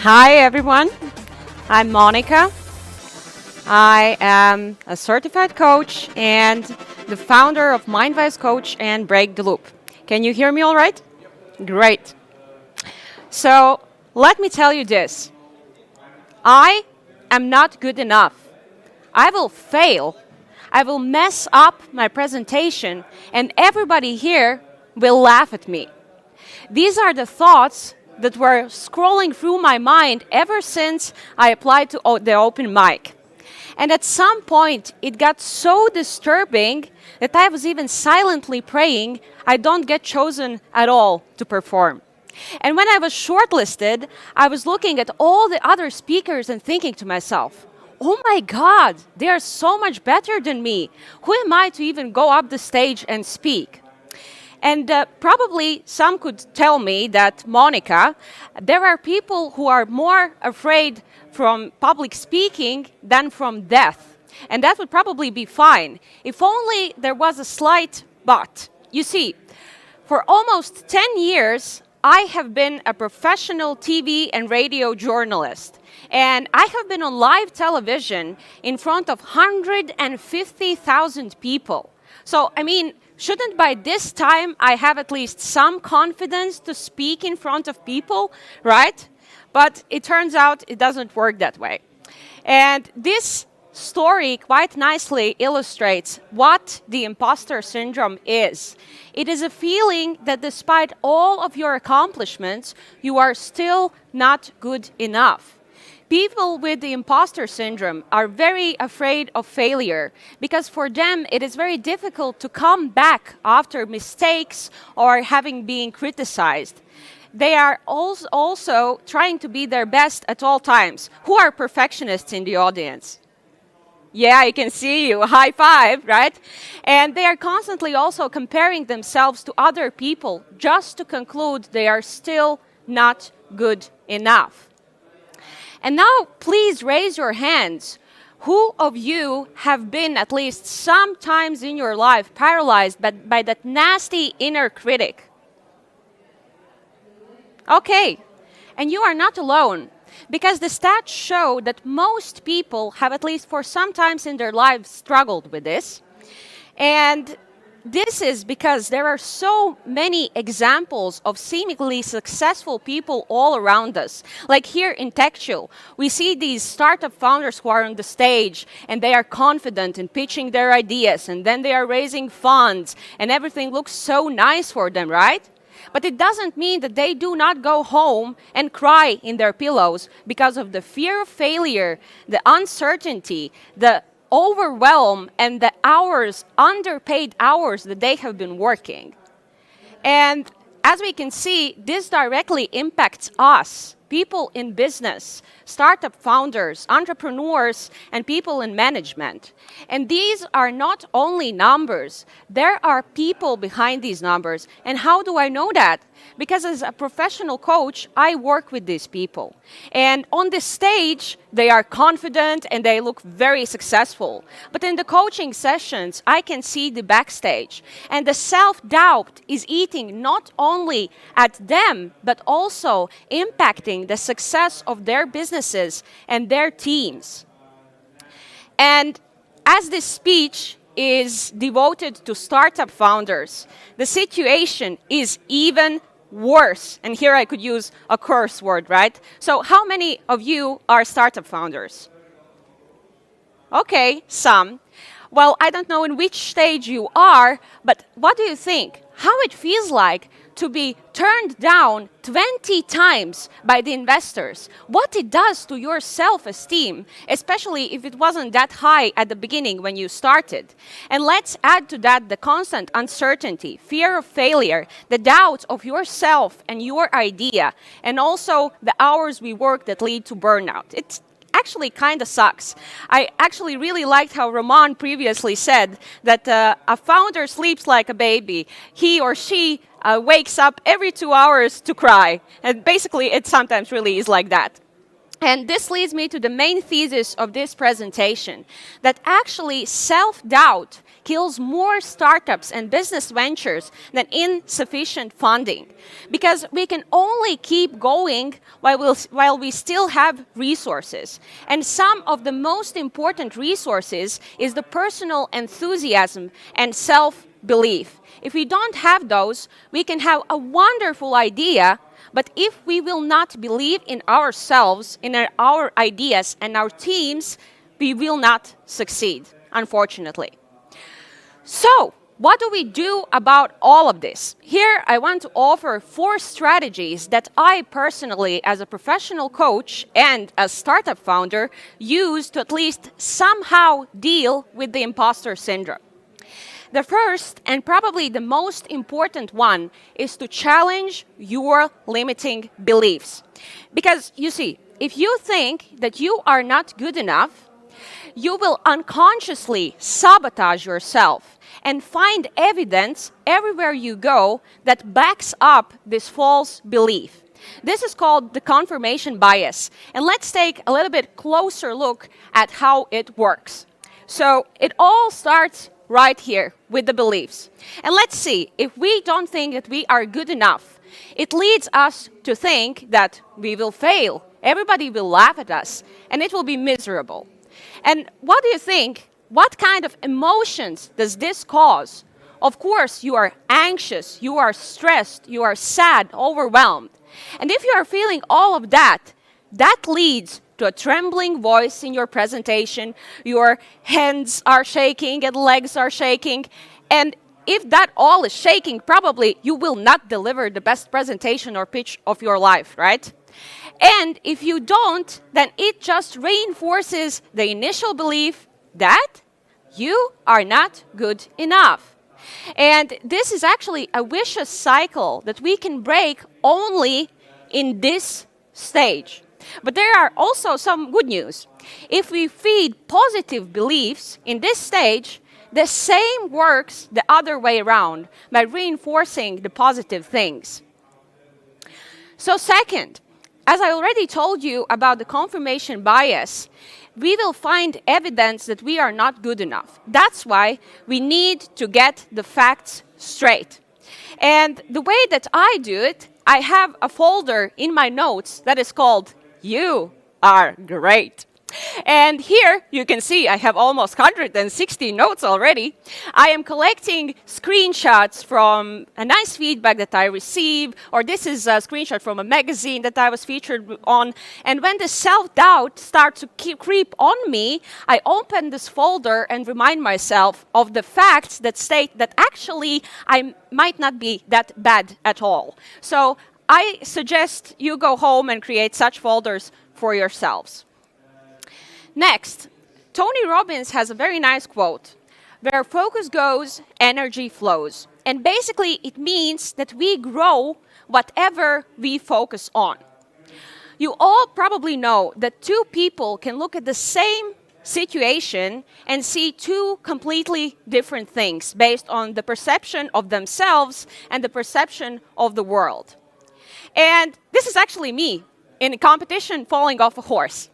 Hi everyone, I'm Monika. I am a certified coach and the founder of Mindwisecoach and Break the Loop. Can you hear me all right? Great. So let me tell you this. I am not good enough. I will fail. I will mess up my presentation and everybody here will laugh at me. These are the thoughts that were scrolling through my mind ever since I applied to the open mic. And at some point, it got so disturbing that I was even silently praying I don't get chosen at all to perform. And when I was shortlisted, I was looking at all the other speakers and thinking to myself, oh my God, they are so much better than me. Who am I to even go up the stage and speak? And probably some could tell me that, Monika, there are people who are more afraid from public speaking than from death. And that would probably be fine, if only there was a slight but. You see, for almost 10 years, I have been a professional TV and radio journalist. And I have been on live television in front of 150,000 people. So, shouldn't by this time I have at least some confidence to speak in front of people, right? But it turns out it doesn't work that way. And this story quite nicely illustrates what the imposter syndrome is. It is a feeling that despite all of your accomplishments, you are still not good enough. People with the imposter syndrome are very afraid of failure because for them it is very difficult to come back after mistakes or having been criticized. They are also trying to be their best at all times. Who are perfectionists in the audience? Yeah, I can see you. High five, right? And they are constantly also comparing themselves to other people just to conclude they are still not good enough. And now, please raise your hands. Who of you have been at least sometimes in your life paralyzed by that nasty inner critic? Okay, and you are not alone, because the stats show that most people have at least for some times in their lives struggled with this. And this is because there are so many examples of seemingly successful people all around us. Like here in TechChill, we see these startup founders who are on the stage and they are confident in pitching their ideas and then they are raising funds and everything looks so nice for them, right? But it doesn't mean that they do not go home and cry in their pillows because of the fear of failure, the uncertainty, the overwhelm and the underpaid hours that they have been working. And as we can see, this directly impacts us, people in business, startup founders, entrepreneurs, and people in management. And these are not only numbers, there are people behind these numbers. And how do I know that? Because as a professional coach, I work with these people. And on this stage, they are confident and they look very successful. But in the coaching sessions, I can see the backstage. And the self-doubt is eating not only at them, but also impacting the success of their businesses and their teams. And as this speech is devoted to startup founders, the situation is even worse. And here I could use a curse word, right? So how many of you are startup founders? Okay, some. Well, I don't know in which stage you are, but what do you think? How it feels like to be turned down 20 times by the investors? What it does to your self-esteem, especially if it wasn't that high at the beginning when you started. And let's add to that the constant uncertainty, fear of failure, the doubt of yourself and your idea, and also the hours we work that lead to burnout. It's actually kind of sucks. I actually really liked how Roman previously said that a founder sleeps like a baby. He or she wakes up every 2 hours to cry. And basically, it sometimes really is like that. And this leads me to the main thesis of this presentation, that actually self-doubt kills more startups and business ventures than insufficient funding. Because we can only keep going while we still have resources. And some of the most important resources is the personal enthusiasm and self-belief. If we don't have those, we can have a wonderful idea, but if we will not believe in ourselves, in our ideas and our teams, we will not succeed, unfortunately. So, what do we do about all of this? Here, I want to offer 4 strategies that I personally, as a professional coach and as startup founder, use to at least somehow deal with the imposter syndrome. The first, and probably the most important one, is to challenge your limiting beliefs. Because, you see, if you think that you are not good enough, you will unconsciously sabotage yourself and find evidence everywhere you go that backs up this false belief. This is called the confirmation bias. And let's take a little bit closer look at how it works. So it all starts right here with the beliefs. And let's see, if we don't think that we are good enough, it leads us to think that we will fail, everybody will laugh at us, and it will be miserable. And what do you think? What kind of emotions does this cause? Of course, you are anxious, you are stressed, you are sad, overwhelmed. And if you are feeling all of that, that leads to a trembling voice in your presentation, your hands are shaking and legs are shaking, and if that all is shaking, probably you will not deliver the best presentation or pitch of your life, right? And if you don't, then it just reinforces the initial belief that you are not good enough. And this is actually a vicious cycle that we can break only in this stage. But there are also some good news. If we feed positive beliefs in this stage, the same works the other way around by reinforcing the positive things. So second, as I already told you about the confirmation bias, we will find evidence that we are not good enough. That's why we need to get the facts straight. And the way that I do it, I have a folder in my notes that is called "You Are Great." And here you can see I have almost 160 notes already. I am collecting screenshots from a nice feedback that I receive, or this is a screenshot from a magazine that I was featured on. And when the self-doubt starts to creep on me, I open this folder and remind myself of the facts that state that actually I might not be that bad at all. So I suggest you go home and create such folders for yourselves. Next, Tony Robbins has a very nice quote, "Where focus goes, energy flows." And basically, it means that we grow whatever we focus on. You all probably know that 2 people can look at the same situation and see 2 completely different things based on the perception of themselves and the perception of the world. And this is actually me in a competition falling off a horse.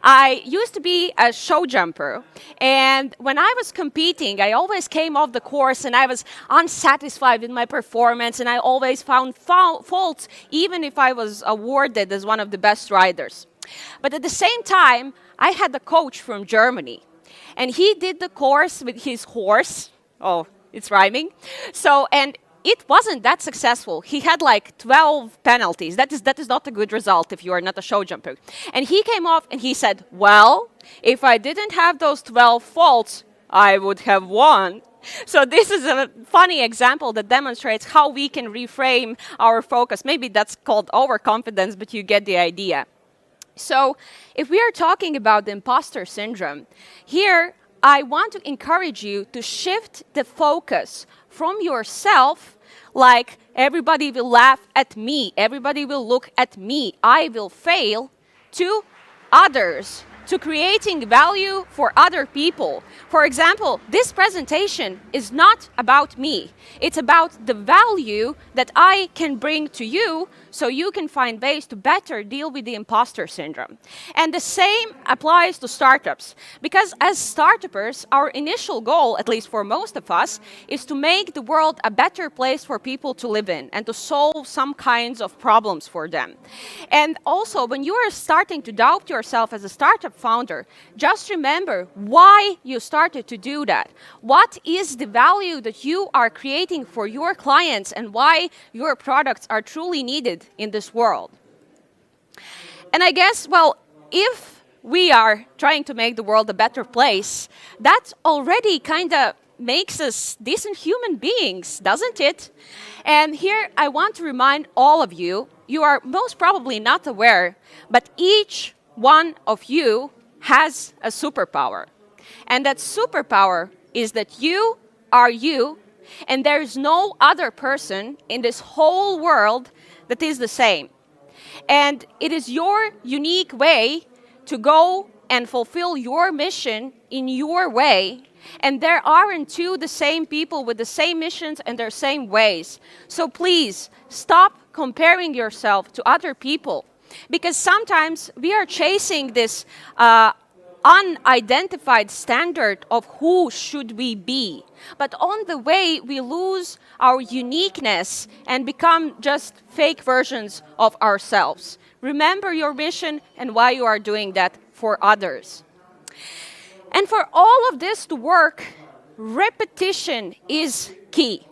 I used to be a show jumper, and when I was competing, I always came off the course and I was unsatisfied with my performance, and I always found faults even if I was awarded as one of the best riders. But at the same time, I had a coach from Germany, and he did the course with his horse. Oh, it's rhyming. And it wasn't that successful. He had like 12 penalties. That is not a good result if you are not a show jumper. And he came off and he said, "Well, if I didn't have those 12 faults, I would have won." So this is a funny example that demonstrates how we can reframe our focus. Maybe that's called overconfidence, but you get the idea. So if we are talking about the imposter syndrome, here I want to encourage you to shift the focus from yourself, like everybody will laugh at me, everybody will look at me, I will fail, to others, to creating value for other people. For example, this presentation is not about me. It's about the value that I can bring to you so you can find ways to better deal with the imposter syndrome. And the same applies to startups, because as startuppers, our initial goal, at least for most of us, is to make the world a better place for people to live in and to solve some kinds of problems for them. And also, when you are starting to doubt yourself as a startup founder, just remember why you started to do that. What is the value that you are creating for your clients and why your products are truly needed in this world? And I guess, well, if we are trying to make the world a better place, that already kind of makes us decent human beings, doesn't it? And here I want to remind all of you, you are most probably not aware, but each one of you has a superpower. And that superpower is that you are you, and there is no other person in this whole world that is the same. And it is your unique way to go and fulfill your mission in your way. And there aren't two the same people with the same missions and their same ways. So please stop comparing yourself to other people, because sometimes we are chasing this unidentified standard of who should we be. But on the way, we lose our uniqueness and become just fake versions of ourselves. Remember your mission and why you are doing that for others. And for all of this to work, repetition is key.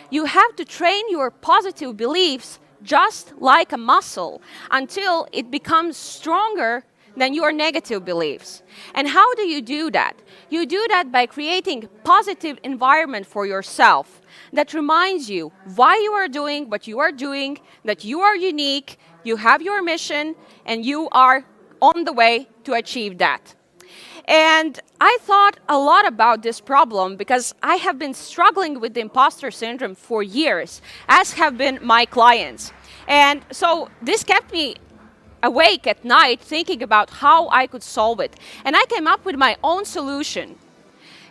You have to train your positive beliefs just like a muscle until it becomes stronger than your negative beliefs. And how do you do that? You do that by creating positive environment for yourself that reminds you why you are doing what you are doing, that you are unique, you have your mission, and you are on the way to achieve that. And I thought a lot about this problem because I have been struggling with the imposter syndrome for years, as have been my clients. And so this kept me awake at night thinking about how I could solve it. And I came up with my own solution.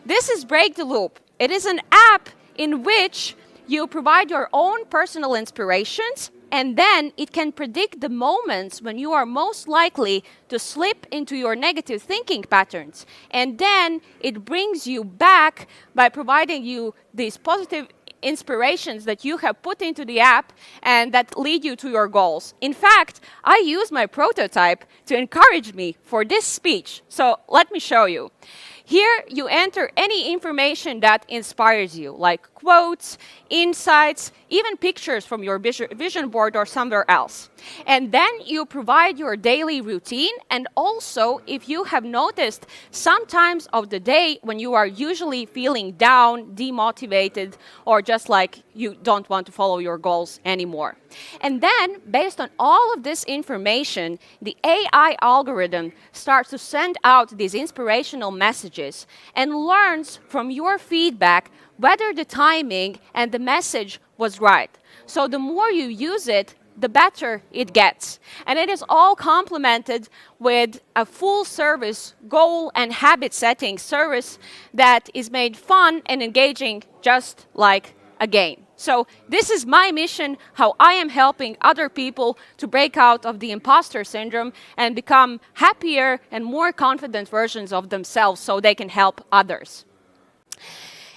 This is Break the Loop. It is an app in which you provide your own personal inspirations, and then it can predict the moments when you are most likely to slip into your negative thinking patterns. And then it brings you back by providing you these positive inspirations that you have put into the app and that lead you to your goals. In fact, I use my prototype to encourage me for this speech. So let me show you. Here you enter any information that inspires you, like quotes, insights, even pictures from your vision board or somewhere else. And then you provide your daily routine, and also if you have noticed some times of the day when you are usually feeling down, demotivated, or just like you don't want to follow your goals anymore. And then, based on all of this information, the AI algorithm starts to send out these inspirational messages and learns from your feedback whether the timing and the message was right. So the more you use it, the better it gets. And it is all complemented with a full service goal and habit setting service that is made fun and engaging, just like a game. So this is my mission, how I am helping other people to break out of the imposter syndrome and become happier and more confident versions of themselves so they can help others.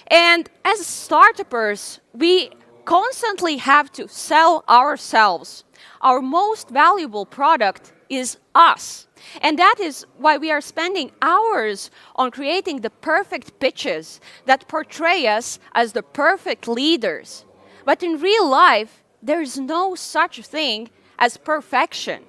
And as startuppers, we constantly have to sell ourselves. Our most valuable product is us. And that is why we are spending hours on creating the perfect pitches that portray us as the perfect leaders. But in real life, there is no such thing as perfection.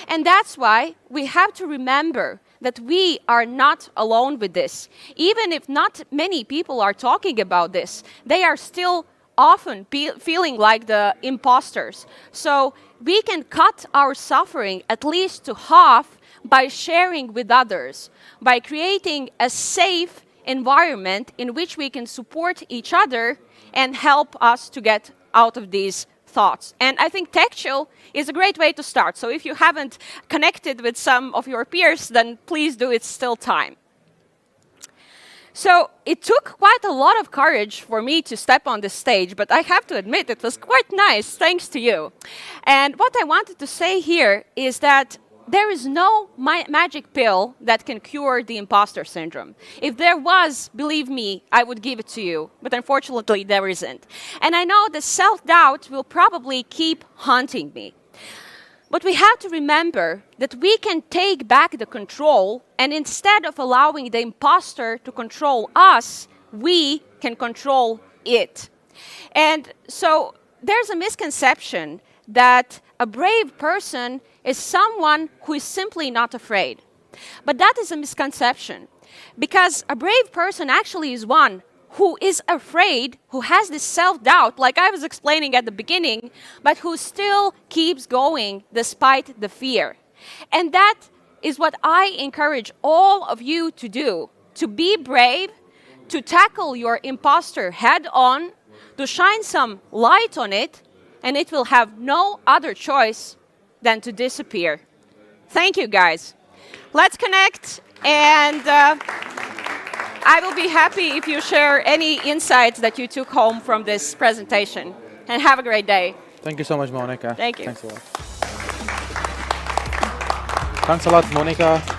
And that's why we have to remember that we are not alone with this. Even if not many people are talking about this, they are still often feeling like the imposters. So we can cut our suffering at least to half by sharing with others, by creating a safe environment in which we can support each other and help us to get out of these thoughts. And I think TechChill is a great way to start. So if you haven't connected with some of your peers, then please do, it's still time. So it took quite a lot of courage for me to step on this stage, but I have to admit it was quite nice, thanks to you. And what I wanted to say here is that there is no magic pill that can cure the imposter syndrome. If there was, believe me, I would give it to you, but unfortunately there isn't. And I know the self-doubt will probably keep haunting me. But we have to remember that we can take back the control, and instead of allowing the imposter to control us, we can control it. And so there's a misconception that a brave person is someone who is simply not afraid. But that is a misconception, because a brave person actually is one who is afraid, who has this self-doubt, like I was explaining at the beginning, but who still keeps going despite the fear. And that is what I encourage all of you to do, to be brave, to tackle your imposter head on, to shine some light on it, and it will have no other choice than to disappear. Thank you, guys. Let's connect, and I will be happy if you share any insights that you took home from this presentation. And have a great day. Thank you so much, Monika. Thank you. Thanks a lot. Thanks a lot, Monika.